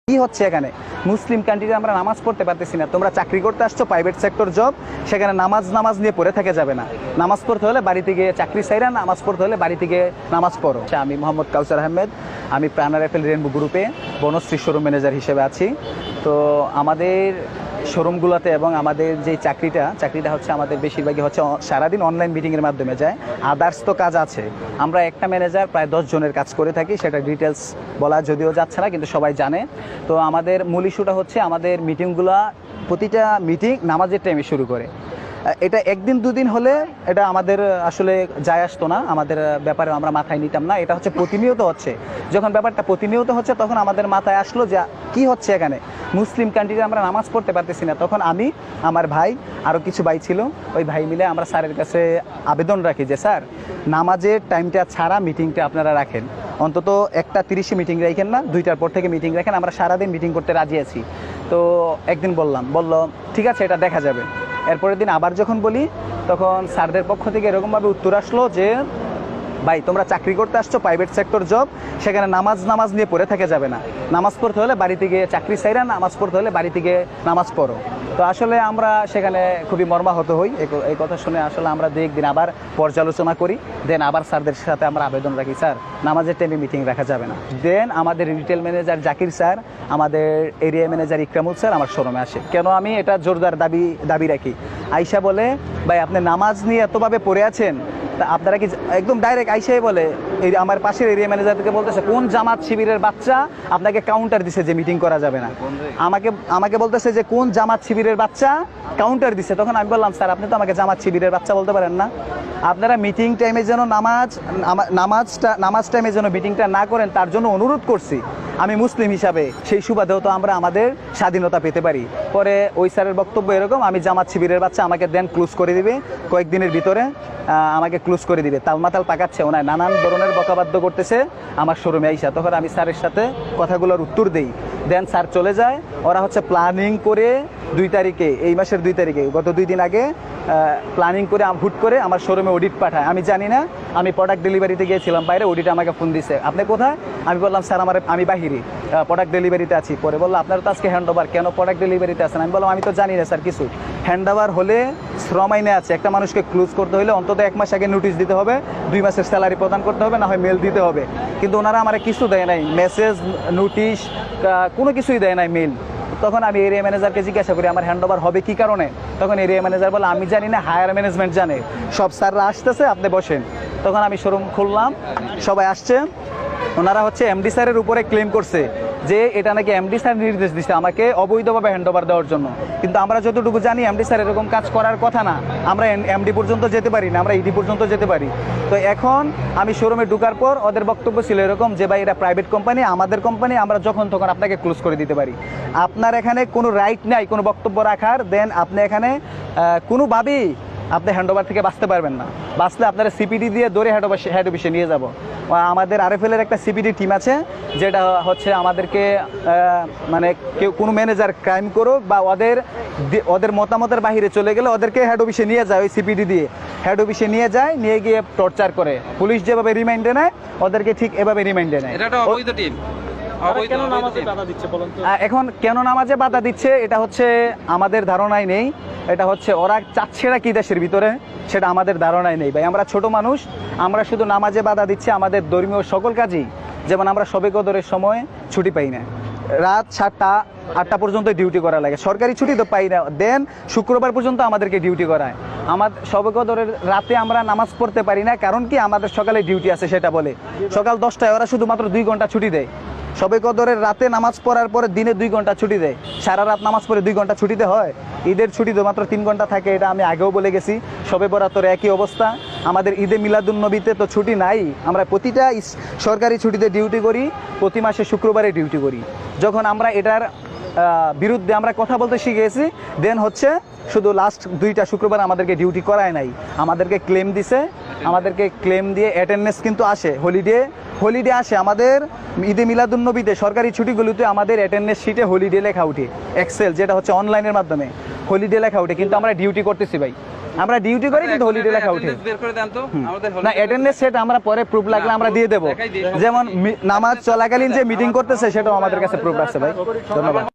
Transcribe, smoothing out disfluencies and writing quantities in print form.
কি হচ্ছে এখানে? মুসলিম কান্ট্রিতে আমরা নামাজ পড়তে পারতেছি না, তোমরা চাকরি করতে আসছো প্রাইভেট সেক্টর জব, সেখানে নামাজ নিয়ে পড়ে থেকে যাবে না। নামাজ পড়তে হলে বাড়িতে গিয়ে চাকরি চাইরা, নামাজ পড়তে হলে বাড়িতে গিয়ে নামাজ পড়ো। আমি মোহাম্মদ কাউসার আহমেদ, আমি প্রাণ রাইফেল রেনবো গ্রুপে বনশ্রী শোরুম ম্যানেজার হিসেবে আছি। তো আমাদের শোরুমগুলোতে এবং আমাদের যে চাকরিটা হচ্ছে আমাদের বেশিরভাগই হচ্ছে সারাদিন অনলাইন মিটিংয়ের মাধ্যমে যায়। আদার্স তো কাজ আছে, আমরা একটা ম্যানেজার প্রায় 10 জনের কাজ করে থাকি, সেটা ডিটেলস বলা যদিও যাচ্ছে না, কিন্তু সবাই জানে। তো আমাদের মূল ইস্যুটা হচ্ছে আমাদের মিটিংগুলো, প্রতিটা মিটিং নামাজের টাইমে শুরু করে। এটা একদিন দুদিন হলে এটা আমাদের আসলে যায় আসতো না, আমাদের ব্যাপারে আমরা মাথায় নিতাম না। এটা হচ্ছে প্রতিনিয়ত হচ্ছে, যখন ব্যাপারটা প্রতিনিয়ত হচ্ছে তখন আমাদের মাথায় আসলো যে কি হচ্ছে এখানে? মুসলিম কান্ট্রিতে আমরা নামাজ পড়তে পারতেছি না। তখন আমি, আমার ভাই, আরও কিছু ভাই ছিল, ওই ভাই মিলে আমরা স্যারের কাছে আবেদন রাখি যে স্যার, নামাজের টাইমটা ছাড়া মিটিংটা আপনারা রাখেন, অন্তত 1:30 মিটিং রাখেন না, 2টার পর থেকে মিটিং রাখেন, আমরা সারাদিন মিটিং করতে রাজি আছি। তো একদিন বলল ঠিক আছে, এটা দেখা যাবে। এরপরের দিন আবার যখন বলি, তখন স্যারদের পক্ষ থেকে এরকমভাবে উত্তর আসলো যে ভাই, তোমরা চাকরি করতে আসছো প্রাইভেট সেক্টর জব, সেখানে নামাজ নিয়ে পড়ে থেকে যাবে না। নামাজ পড়তে হলে বাড়িতে গিয়ে চাকরি চাইরা, নামাজ পড়তে হলে বাড়িতে গিয়ে নামাজ পড়ো। তো আসলে আমরা সেখানে খুবই মর্মাহত হই। এই কথা শুনে আসলে আমরা 2-1 দিন আবার পর্যালোচনা করি, দেন আবার স্যারদের সাথে আমরা আবেদন রাখি, স্যার নামাজের টাইমে মিটিং রাখা যাবে না। দেন আমাদের রিটেল ম্যানেজার জাকির স্যার, আমাদের এরিয়া ম্যানেজার ইকরামুল স্যার আমার শোরুমে আসে। কেন আমি এটা জোরদার দাবি রাখি, আইসা বলে ভাই আপনি নামাজ নিয়ে এতভাবে পড়ে আছেন, তা আপনারা কি একদম ডাইরেক্ট আইসাই বলে, এই আমার পাশের এরিয়া ম্যানেজারকে বলতেছে কোন জামাত শিবিরের বাচ্চা আপনাকে কাউন্টার দিছে যে মিটিং করা যাবে না। আমাকে বলতেছে যে কোন জামাত শিবিরের বাচ্চা কাউন্টার দিছে। তখন আমি বললাম স্যার, আপনি তো আমাকে জামাত শিবিরের বাচ্চা বলতে পারেন না। আপনারা মিটিং টাইমে যেন নামাজ টাইমে যেন মিটিংটা না করেন, তার জন্য অনুরোধ করছি আমি মুসলিম হিসাবে, সেই সুবাদেও তো আমরা আমাদের স্বাধীনতা পেতে পারি। পরে ওই স্যারের বক্তব্য এরকম, আমি জামাত শিবিরের বাচ্চা, আমাকে দেন ক্লোজ করে দিবে, কয়েকদিনের ভিতরে আমাকে ক্লোজ করে দিবে। তালমাতাল পাকাচ্ছে, ওনায় নানান ধরনের বকাবাদ্য করতেছে আমার শোরুমে আইসা। তখন আমি স্যারের সাথে কথাগুলোর উত্তর দিই, দেন স্যার চলে যায়। ওরা হচ্ছে প্ল্যানিং করে 2 তারিখে, এই মাসের 2 তারিখে, গত 2 দিন আগে প্ল্যানিং করে হুট করে আমার শোরুমে অডিট পাঠায়। আমি জানি না, আমি প্রোডাক্ট ডেলিভারিতে গিয়েছিলাম বাইরে, অডিট আমাকে ফোন দিছে, আপনি কোথায়? আমি বললাম স্যার আমি বাহিরে প্রোডাক্ট ডেলিভারিতে আছি। পরে বললো আপনারা তো আজকে হ্যান্ডওভার, কেন প্রোডাক্ট ডেলিভারিতে আছেন? আমি বললাম আমি তো জানি না স্যার কিছু। হ্যান্ডওভার হলে শ্রম আইনে আছে, একটা মানুষকে ক্লোজ করতে হলে অন্তত 1 মাস আগে নোটিশ দিতে হবে, 2 মাসের স্যালারি প্রদান করতে হবে, না হয় মেল দিতে হবে। কিন্তু ওনারা আমার কিছু দেয় নাই, মেসেজ, নোটিশ, কোনো কিছুই দেয় নাই, মেল। তখন আমি এরিয়া ম্যানেজারকে জিজ্ঞাসা করি আমার হ্যান্ডওভার হবে কি কারণে? তখন এরিয়া ম্যানেজার বলে আমি জানি না, হায়ার ম্যানেজমেন্ট জানে, সব স্যাররা আসতেছে, আপনি বসেন। তখন আমি শোরুম খুললাম, সবাই আসছে, ওনারা হচ্ছে এমডি স্যারের উপরে ক্লেম করছে যে এটা নাকি এমডি স্যার নির্দেশ দিচ্ছে আমাকে অবৈধভাবে হ্যান্ডওভার দেওয়ার জন্য। কিন্তু আমরা যতটুকু জানি এমডি স্যার এরকম কাজ করার কথা না, আমরা এমডি পর্যন্ত যেতে পারি না, আমরা ইডি পর্যন্ত যেতে পারি। তো এখন আমি শোরুমে ঢোকার পর ওদের বক্তব্য ছিল এরকম যে ভাই এটা প্রাইভেট কোম্পানি, আমাদের কোম্পানি, আমরা যখন তখন আপনাকে ক্লোজ করে দিতে পারি, আপনার এখানে কোনো রাইট নাই কোনো বক্তব্য রাখার। দেন আপনি এখানে কোনোভাবেই আপনি হ্যান্ডওভার থেকে বাঁচতে পারবেন না, বাঁচলে আপনারা সিপিডি দিয়ে দৌড়ে হেড অফিসে নিয়ে যাব। আমাদের আরএফএলের একটা সিপিডি টিম আছে, যেটা হচ্ছে আমাদেরকে মানে কেউ কোনো ম্যানেজার ক্রাইম করুক বা ওদের মতামতের বাহিরে চলে গেলে ওদেরকে হেড অফিসে নিয়ে যায়, ওই সিপিডি দিয়ে হেড অফিসে নিয়ে যায়, নিয়ে গিয়ে টর্চার করে। পুলিশ যেভাবে রিমাইন্ডে নেয় ওদেরকে ঠিক এভাবে রিমাইন্ডে নেয়। এখন কেন নামাজে বাধা দিচ্ছে এটা হচ্ছে আমাদের ধারণায় নেই। এটা হচ্ছে ওরা চাচ্ছে না কি দেশের ভিতরে, সেটা আমাদের ধারণায় নেই ভাই। আমরা ছোট মানুষ, আমরা শুধু নামাজে বাধা দিচ্ছি, আমাদের ধর্মীয় সকল কাজই, যেমন আমরা শবে কদরের সময় ছুটি পাই না, রাত 7টা-8টা পর্যন্ত ডিউটি করা লাগে, সরকারি ছুটি তো পাই না। দেন শুক্রবার পর্যন্ত আমাদেরকে ডিউটি করায়। আমাদের শবে কদরের রাতে আমরা নামাজ পড়তে পারি না, কারণ কি আমাদের সকালে ডিউটি আছে, সেটা বলে সকাল 10টায় ওরা শুধুমাত্র 2 ঘন্টা ছুটি দেয়। শবে কদরের রাতে নামাজ পড়ার পরে দিনে 2 ঘন্টা ছুটি দেয়, সারা রাত নামাজ পড়ে 2 ঘন্টা ছুটিতে হয়। ঈদের ছুটি তো মাত্র 3 ঘন্টা থাকে, এটা আমি আগেও বলে গেছি। শবে বরাতের একই অবস্থা, আমাদের ঈদে মিলাদুন্নবীতে তো ছুটি নাই, আমরা প্রতিটা সরকারি ছুটিতে ডিউটি করি, প্রতি মাসে শুক্রবারে ডিউটি করি। যখন আমরা এটার বিরুদ্ধে আমরা কথা বলতে শিখেছি, দেন হচ্ছে শুধু লাস্ট 2টা শুক্রবার আমাদেরকে ডিউটি করায় নাই, আমাদেরকে ক্লেম দিছে, আমাদেরকে ক্লেম দিয়ে অ্যাটেন্ডেন্স কিন্তু আসে, হলিডে আসে আমাদের ঈদে মিলাদুন্নবীতে সরকারি ছুটিগুলোতে আমাদের অ্যাটেন্ডেন্স শিটে হলিডে লেখা উঠে, এক্সেল যেটা হচ্ছে অনলাইনের মাধ্যমে হলিডে লেখা উঠে, কিন্তু আমরা ডিউটি করতেছি ভাই, আমরা ডিউটি করি কিন্তু হলিডে লেখা উঠে বের করে দেন তো আমাদের না অ্যাটেন্ডেন্স সেট আমরা পরে প্রুফ লাগলে আমরা দিয়ে দেবো যেমন নামাজ চলাকালীন যে মিটিং করতেছে সেটাও আমাদের কাছে প্রুফ আছে ভাই ধন্যবাদ